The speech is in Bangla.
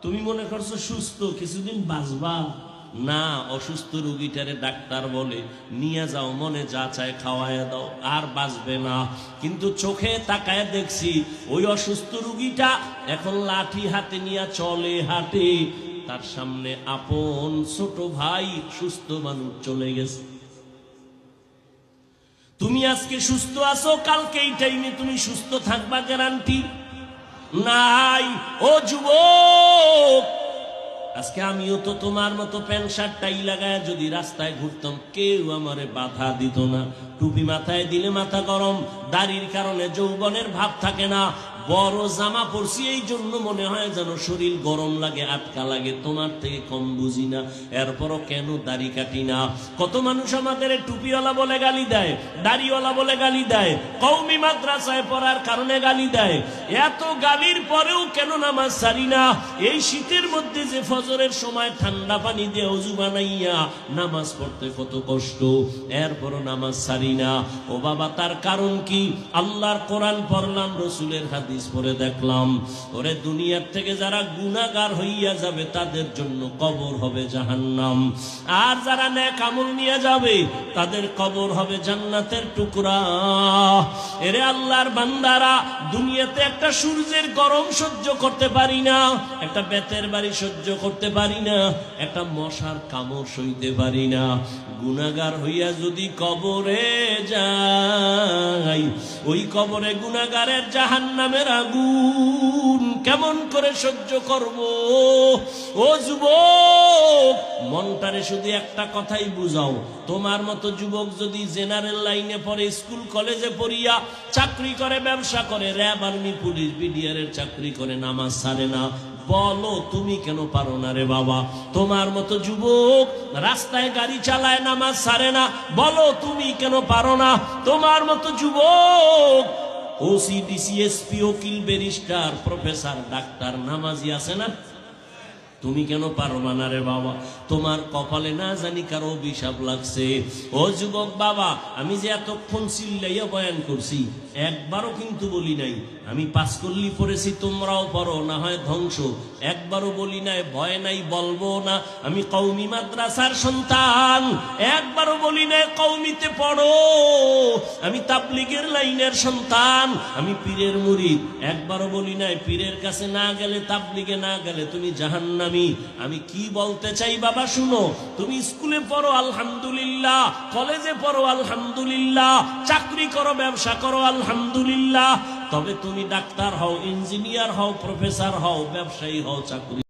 তুমি মনে করছো সুস্থ, কিছুদিন বাঁচবা না। অসুস্থ রোগীটারে ডাক্তার বলে নিয়ে যাও, মনে যা চায় খাওয়ায় দাও, আর বাঁচবে না। কিন্তু চোখে তাকায় দেখছি ওই অসুস্থ রোগীটা এখন লাঠি হাতে নিয়ে চলে, হাঁটে। তার সামনে আপন ছোট ভাই সুস্থ মানুষ চলে গেছে। তুমি আজকে সুস্থ আছো, কালকে এই টাইমে তুমি সুস্থ থাকবা গ্যারান্টি নাই। ও যুবক, আজকে আমিও তো তোমার মতো প্যান্ট শার্ট টাই লাগায় যদি রাস্তায় ঘুরতাম, কেউ আমারে বাধা দিত না। টুপি মাথায় দিলে মাথা গরম, দাড়ির কারণে যৌবনের ভাব থাকে না। বড় জামা পরছি এই জন্য মনে হয় যেন শরীর গরম লাগে, আটকা লাগে। তোমার থেকে কম বুঝি না, এরপরও কেন দাড়ি কাটি না? কত মানুষ আমাদের টুপিওয়ালা বলে গালি দেয়, দাড়িওয়ালা বলে গালি দেয়, কওমি মাদ্রাসায় পড়ার কারণে গালি দেয়। এত গালির পরেও কেন নামাজ ছাড়ি না? এই শীতের মধ্যে যে ফজরের সময় ঠান্ডা পানি দিয়ে ওযু বানাইয়া নামাজ পড়তে কত কষ্ট, এরপরও নামাজ ছাড়ি না। ও বাবা, তার কারণ কি? আল্লাহর কোরআন পড়লাম, রসুলের হাদিস পরে দেখলাম, ওরে দুনিয়ার থেকে যারা গুনাহগার হইয়া যাবে তাদের জন্য কবর হবে জাহান্নাম, আর যারা নেক আমল নিয়ে যাবে তাদের কবর হবে জান্নাতের টুকরা। এরে আল্লাহর বান্দারা, দুনিয়াতে একটা সূর্যের গরম সহ্য করতে পারি না, একটা বেতের বাড়ি সহ্য করতে পারি না, একটা মশার কামড় সইতে পারি না। গুনাহগার হইয়া যদি কবরে যাই, ওই কবরে গুনাহগারের জাহান্নামের আগুন কেমন করে সহ্য করব? ও যুবক, মনটারে শুধু একটা কথাই বুঝাও। তোমার মতো যুবক যদি জেনারেল লাইনে পড়ে, স্কুল কলেজে পড়িয়া চাকরি করে, ব্যবসা করে, র্যাব, আর্মি, পুলিশ, বিডিআর চাকরি করে, নামাজ ছাড়ে না, বলো তুমি কেন পারো না রে বাবা? তোমার মতো যুবক রাস্তায় গাড়ি চালায়, নামাজ ছাড়ে না, বলো তুমি কেন পারো না? তোমার মতো যুবক ওসি, ডিসি, এসপি, উকিল, ব্যারিস্টার, প্রফেসর, ডাক্তার, নামাজি আছে না? তুমি কেন পারো না রে বাবা? তোমার কপালে না জানি কারো অভিশাপ লাগছে। ও যুবক বাবা, আমি যে এতক্ষণ চিল্লাইয়া বয়ান করছি, একবারও কিন্তু বলি নাই আমি পাঁচকল্লি পড়েছি, তোমরাও পড়ো, না হয় ধ্বংস। একবারও বলি নাই ভয় নাই, বলবো না আমি কওমি মাদ্রাসার সন্তান। একবারও বলি নাই কওমিতে পড়ো, আমি তাবলীগের লাইনের সন্তান, আমি পীরের মুরিদ। একবারও বলি নাই পীরের কাছে না গেলে, তাবলীগে না গেলে তুমি জাহান্নামী। আমি কি বলতে চাই বাবা শুনো, তুমি স্কুলে পড়ো আলহামদুলিল্লাহ, কলেজে পড়ো আলহামদুলিল্লাহ, চাকরি করো, ব্যবসা করো আলহামদুলিল্লাহ, তবে তুমি ডাক্তার হও, ইঞ্জিনিয়ার হও, প্রফেসর হও, ব্যবসায়ী হও, চাকরি